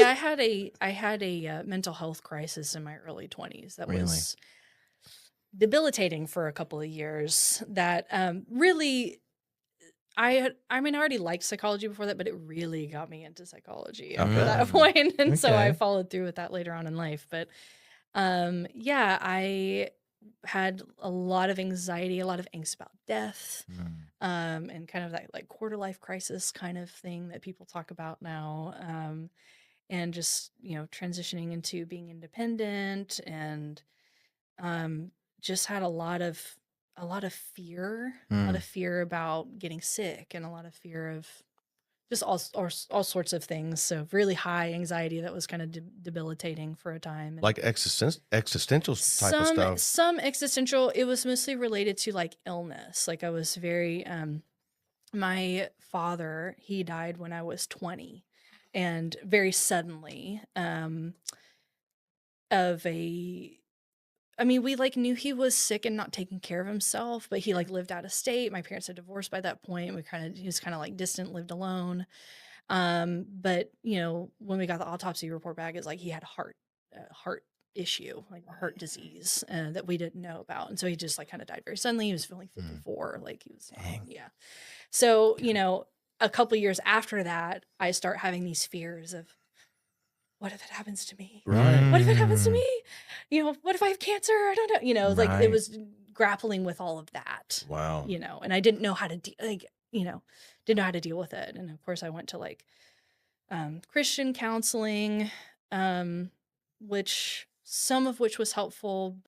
Yeah, I had a mental health crisis in my early 20s that Really? was debilitating for a couple of years that really I mean I already liked psychology before that, but it really got me into psychology after that Oh, point. And so I okay. followed through with that later on in life. But yeah, I had a lot of anxiety, a lot of angst about death, Mm. and kind of that like quarter life crisis kind of thing that people talk about now. And just, transitioning into being independent and um, just had a lot Mm. of fear about getting sick, and a lot of fear of just all sorts of things. So really high anxiety that was kind of debilitating for a time. And Like existential type of stuff. some existential. It was mostly related to like illness. Like I was very my father, he died when I was 20, and very suddenly, of a I mean, we, like, knew he was sick and not taking care of himself, but he, like, lived out of state. My parents had divorced by that point. He was kinda, like, distant, lived alone. But, when we got the autopsy report back, it's like he had a heart issue, like a heart disease, that we didn't know about, and so he just, like, kinda died very suddenly. He was only Mm. 54, like, he was Dang. yeah. So, Okay. a couple years after that, I start having these fears of, "What if it happens to me? What if it happens to Mm. me? What if I have cancer? I don't know." Like, it Right. was grappling with all of that, Wow. and I didn't know how to didn't know how to deal with it. And of course I went to like Christian counseling, um, which some of which was helpful.